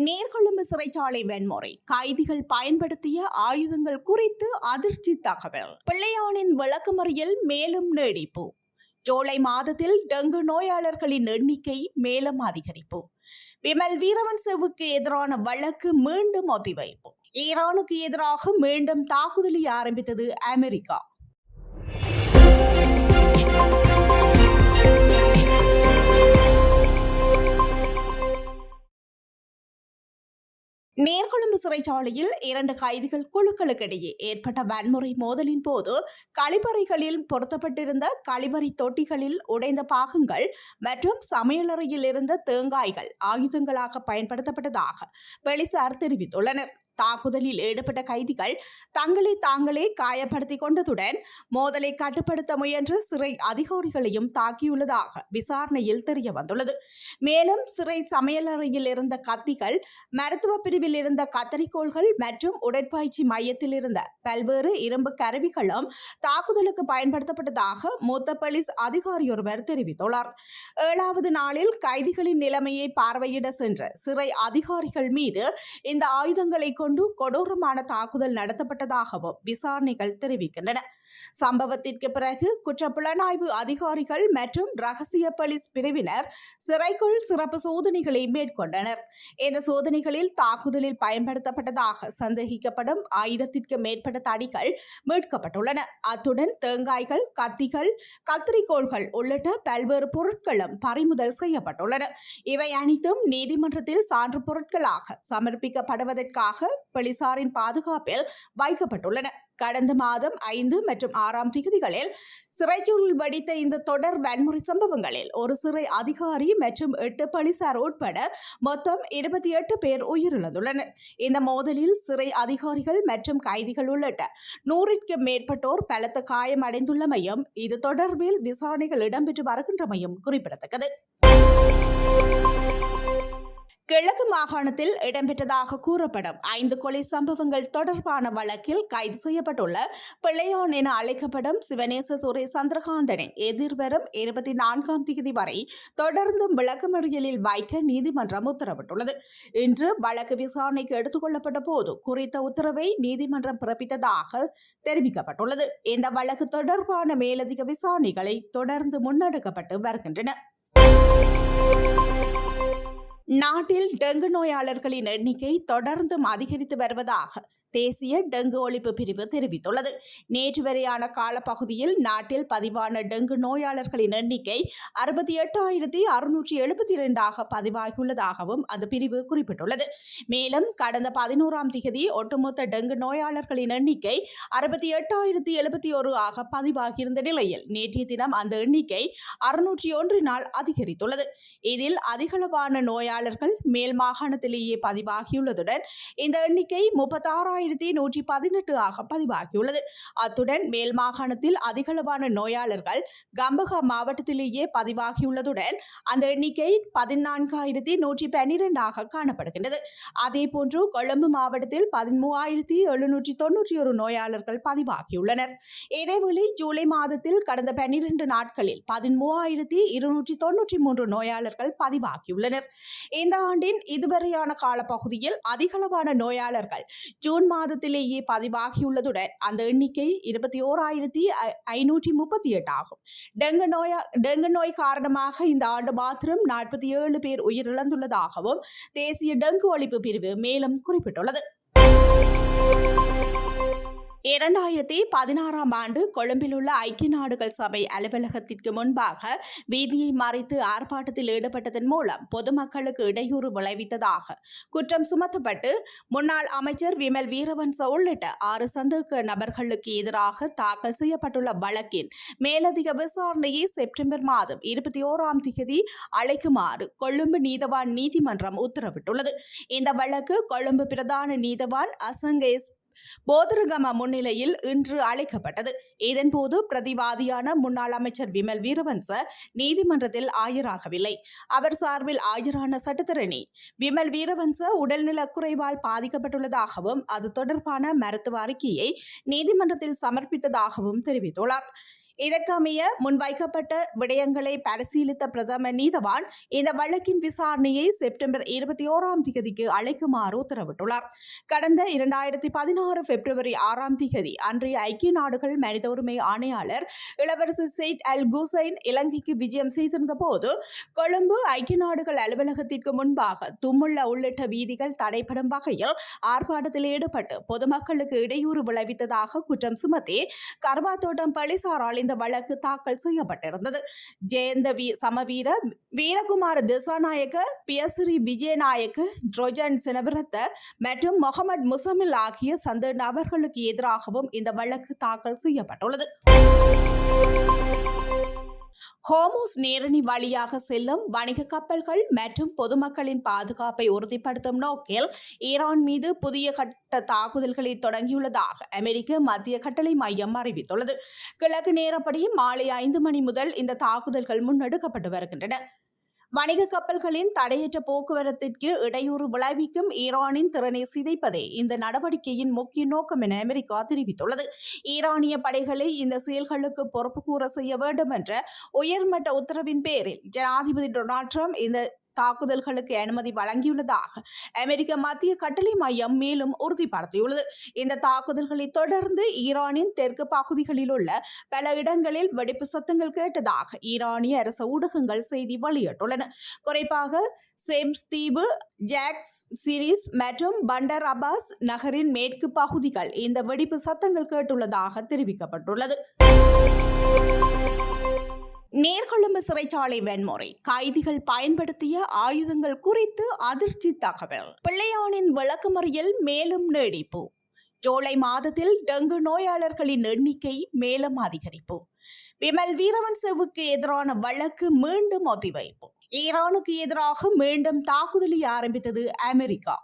நீர்கொழும்பு சிறைச்சாலை வன்முறை கைதிகள் பயன்படுத்திய ஆயுதங்கள் குறித்து அதிர்ச்சி தகவல். பிள்ளையானின் விளக்கமறியல் மேலும் நீடிப்பு. ஜூலை மாதத்தில் டெங்கு நோயாளர்களின் எண்ணிக்கை மேலும் அதிகரிப்பு. விமல் வீரவன்சவுக்கு எதிரான வழக்கு மீண்டும் ஒத்திவைப்பு. ஈரானுக்கு எதிராக மீண்டும் தாக்குதலை ஆரம்பித்தது அமெரிக்கா. நீர்கொழும்பு சிறைச்சாலையில் 2 கைதிகள் குழுக்களுக்கிடையே ஏற்பட்ட வன்முறை மோதலின் போது கழிப்பறைகளில் பொருத்தப்பட்டிருந்த கழிவறை தொட்டிகளில் உடைந்த பாகங்கள் மற்றும் சமையலறையில் இருந்த தேங்காய்கள் ஆயுதங்களாக பயன்படுத்தப்பட்டதாக போலீசார் தெரிவித்துள்ளனர். தாக்குதலில் ஈடுபட்ட கைதிகள் தங்களை தாங்களே காயப்படுத்திக் கொண்டதுடன் மோதலை கட்டுப்படுத்த முயன்ற சிறை அதிகாரிகளையும் தாக்கியுள்ளதாக விசாரணையில் தெரியவந்துள்ளது. மேலும் சிறை சமையலறையில் இருந்த கத்திகள், மருத்துவ பிரிவில் இருந்த கத்தரிக்கோள்கள் மற்றும் உடற்பயிற்சி மையத்தில் இருந்த பல்வேறு இரும்பு கருவிகளும் தாக்குதலுக்கு பயன்படுத்தப்பட்டதாக மூத்த போலீஸ் அதிகாரியொருவர் தெரிவித்துள்ளார். 7வது நாளில் கைதிகளின் நிலைமையை பார்வையிட சென்ற சிறை அதிகாரிகள் மீது இந்த ஆயுதங்களை கொண்டு கொடூரமான தாக்குதல் நடத்தப்பட்டதாகவும் விசாரணைகள் தெரிவிக்கின்றன. சம்பவத்திற்கு பிறகு குற்றப்புலனாய்வு அதிகாரிகள் மற்றும் ரகசிய போலீஸ் பிரிவினர் சிறைக்குள் சிறப்பு சோதனைகளை மேற்கொண்டனர். இந்த சோதனைகளில் தாக்குதலில் பயன்படுத்தப்பட்டதாக சந்தேகிக்கப்படும் 1000க்கும் மேற்பட்ட தடிகள் மீட்கப்பட்டுள்ளன. அத்துடன் தேங்காய்கள், கத்திகள், கத்திரிக்கோள்கள் உள்ளிட்ட பல்வேறு பொருட்களும் பறிமுதல் செய்யப்பட்டுள்ளன. இவை அனைத்தும் நீதிமன்றத்தில் சான்று பொருட்களாக சமர்ப்பிக்கப்படுவதற்காக போலீசாரின் பாதுகாப்பில் வைக்கப்பட்டுள்ளன. கடந்த மாதம் 5 மற்றும் 6ஆம் தேதிகளில் சிறைச்சூழல் வெடித்த இந்த தொடர் வன்முறை சம்பவங்களில் ஒரு சிறை அதிகாரி மற்றும் 8 போலீசார் உட்பட மொத்தம் 28 பேர் உயிரிழந்துள்ளனர். இந்த மோதலில் சிறை அதிகாரிகள் மற்றும் கைதிகள் உள்ளிட்ட 100க்கும் மேற்பட்டோர் பலத்த காயமடைந்துள்ளமையும் இது தொடர்பில் விசாரணைகள் இடம்பெற்று வருகின்றமையும் குறிப்பிடத்தக்கது. கிழக்கு மாகாணத்தில் இடம்பெற்றதாக கூறப்படும் 5 கொலை சம்பவங்கள் தொடர்பான வழக்கில் கைது செய்யப்பட்டுள்ள பிள்ளையான் என அழைக்கப்படும் சிவனேசதுரை சந்திரகாந்தனை எதிர்வரும் 24ஆம் தேதி வரை தொடர்ந்தும் விளக்கமறியலில் வைக்க நீதிமன்றம் உத்தரவிட்டுள்ளது. இன்று வழக்கு விசாரணைக்கு எடுத்துக் கொள்ளப்பட்ட போது குறித்த உத்தரவை நீதிமன்றம் பிறப்பித்ததாக தெரிவிக்கப்பட்டுள்ளது. இந்த வழக்கு தொடர்பான மேலதிக விசாரணைகளை தொடர்ந்து முன்னெடுக்கப்பட்டு வருகின்றன. நாட்டில் டெங்கு நோயாளர்களின் எண்ணிக்கை தொடர்ந்தும் அதிகரித்து வருவதாக தேசிய டெங்கு ஒழிப்பு பிரிவு தெரிவித்துள்ளது. நேற்று வரையான காலப்பகுதியில் நாட்டில் பதிவான டெங்கு நோயாளர்களின் எண்ணிக்கை 68,672 பதிவாகியுள்ளதாகவும் அந்த பிரிவு குறிப்பிட்டுள்ளது. மேலும் கடந்த 11ஆம் தேதி ஒட்டுமொத்த டெங்கு நோயாளர்களின் எண்ணிக்கை 68,071 பதிவாகியிருந்த நிலையில் நேற்றைய தினம் அந்த எண்ணிக்கை 601 அதிகரித்துள்ளது. இதில் அதிகளவான நோயாளர்கள் மேல் மாகாணத்திலேயே பதிவாகியுள்ளதுடன் இந்த எண்ணிக்கை 36,118 பதிவாகியுள்ளது. அத்துடன் மேல் மாகாணத்தில் அதிகளவான நோயாளர்கள் கம்பஹா மாவட்டத்திலேயே பதிவாகியுள்ளதுடன் அந்த எண்ணிக்கை 14,112 காணப்படுகின்றது. அதேபோன்று கொழும்பு மாவட்டத்தில் 13,791 நோயாளர்கள் பதிவாகியுள்ளனர். இதேவேளை ஜூலை மாதத்தில் கடந்த 12 நாட்களில் 13,293 நோயாளர்கள் பதிவாகியுள்ளனர். இந்த ஆண்டின் இதுவரையான காலப்பகுதியில் அதிகளவான நோயாளர்கள் ஜூன் மாதத்திலேயே பதிவாகியுள்ளதுடன் அந்த எண்ணிக்கை 21,538 ஆகும். டெங்கு நோய் காரணமாக இந்த ஆண்டு மாத்திரம் 47 பேர் உயிரிழந்துள்ளதாகவும் தேசிய டெங்கு ஒழிப்பு பிரிவு மேலும் குறிப்பிட்டுள்ளது. 2016ஆம் ஆண்டு கொழும்பில் உள்ள ஐக்கிய நாடுகள் சபை அலுவலகத்திற்கு முன்பாக வீதியை மறைத்து ஆர்ப்பாட்டத்தில் ஈடுபட்டதன் மூலம் பொதுமக்களுக்கு இடையூறு விளைவித்ததாக குற்றம் சுமத்தப்பட்டு முன்னாள் அமைச்சர் விமல் வீரவன்ச உள்ளிட்ட 6 சந்தேக நபர்களுக்கு எதிராக தாக்கல் செய்யப்பட்டுள்ள வழக்கின் மேலதிக விசாரணையை செப்டம்பர் மாதம் 21ஆம் தேதி அழைக்குமாறு கொழும்பு நீதவான் நீதிமன்றம் உத்தரவிட்டுள்ளது. இந்த வழக்கு கொழும்பு பிரதான நீதவான் அசங்கேஸ் போதரகம முன்னிலையில் இன்று அழைக்கப்பட்டது. இதன்போது பிரதிவாதியான முன்னாள் அமைச்சர் விமல் வீரவன்ச நீதிமன்றத்தில் ஆஜராகவில்லை. அவர் சார்பில் ஆஜரான சட்டத்தரணி விமல் வீரவன்ச உடல்நலக் குறைவால் பாதிக்கப்பட்டுள்ளதாகவும் அது தொடர்பான மருத்துவ அறிக்கையை நீதிமன்றத்தில் சமர்ப்பித்ததாகவும் தெரிவித்துள்ளார். இதற்கமைய முன்வைக்கப்பட்ட விடயங்களை பரிசீலித்த பிரதம நீதவான் இந்த வழக்கின் விசாரணையை செப்டம்பர் 21ஆம் தேதிக்கு அழைக்குமாறு உத்தரவிட்டுள்ளார். கடந்த 2016 பிப்ரவரி 6ஆம் தேதி அன்றைய ஐக்கிய நாடுகள் மனித உரிமை ஆணையாளர் இளவரசர் செயிட் அல் குசைன் இலங்கைக்கு விஜயம் செய்திருந்த போது கொழும்பு ஐக்கிய நாடுகள் அலுவலகத்திற்கு முன்பாக தும்முள்ள உள்ளிட்ட வீதிகள் தடைப்படும் வகையில் ஆர்ப்பாட்டத்தில் ஈடுபட்டு பொதுமக்களுக்கு இடையூறு விளைவித்ததாக குற்றம் சுமத்தி கர்வாத்தோட்டம் போலீசாரால் இந்த வழக்கு தாக்கல் செய்யப்பட்டிருந்தது. ஜெயந்த சமவீர, வீரகுமார திசாநாயக்க, பியசிறி விஜயநாயக்க, ட்ரோஜன் சினவிரத்த மற்றும் முகமது முசமில் ஆகிய சந்தேக நபர்களுக்கு எதிராகவும் இந்த வழக்கு தாக்கல் செய்யப்பட்டுள்ளது. ஹோர்முஸ் நீரிணை வழியாக செல்லும் வணிக கப்பல்கள் மற்றும் பொதுமக்களின் பாதுகாப்பை உறுதிப்படுத்தும் நோக்கில் ஈரான் மீது புதிய கட்ட தாக்குதல்களை தொடங்கியுள்ளதாக அமெரிக்க மத்திய கட்டளை மையம் அறிவித்துள்ளது. கிழக்கு நேரப்படி மாலை 5 மணி முதல் இந்த தாக்குதல்கள் முன்னெடுக்கப்பட்டு வருகின்றன. வணிக கப்பல்களின் தடையற்ற போக்குவரத்திற்கு இடையூறு விளைவிக்கும் ஈரானின் திறனை சிதைப்பதே இந்த நடவடிக்கையின் முக்கிய நோக்கம் என அமெரிக்கா தெரிவித்துள்ளது. ஈரானிய படைகளை இந்த செயல்களுக்கு பொறுப்பு கூற செய்ய வேண்டும் என்ற உயர்மட்ட உத்தரவின் பேரில் ஜனாதிபதி டொனால்ட் ட்ரம்ப் இந்த தாக்குதல்களுக்கு அனுமதி வழங்கியுள்ளதாக அமெரிக்க மத்திய கட்டளை மையம் மேலும் உறுதிப்படுத்தியுள்ளது. இந்த தாக்குதல்களை தொடர்ந்து ஈரானின் தெற்கு பகுதிகளில் உள்ள பல இடங்களில் வெடிப்பு சத்தங்கள் கேட்டதாக ஈரானிய அரசு ஊடகங்கள் செய்தி வெளியிட்டுள்ளன. குறிப்பாக சேம்ஸ் தீவு, ஜாக்ஸ் சிரிஸ் மற்றும் பண்டர் அப்பாஸ் நகரின் மேற்கு பகுதிகள் இந்த வெடிப்பு சத்தங்கள் கேட்டுள்ளதாக தெரிவிக்கப்பட்டுள்ளது. நீர்கொழும்பு சிறைச்சாலை வன்முறை, கைதிகள் பயன்படுத்திய ஆயுதங்கள் குறித்து அதிர்ச்சி தகவல். பிள்ளையானின் விளக்கமறியல் மேலும் நீடிப்பு. ஜூலை மாதத்தில் டெங்கு நோயாளர்களின் எண்ணிக்கை மேலும் அதிகரிப்பு. விமல் வீரவன்சவுக்கு எதிரான வழக்கு மீண்டும் ஒத்திவைப்பு. ஈரானுக்கு எதிராக மீண்டும் தாக்குதலை ஆரம்பித்தது அமெரிக்கா.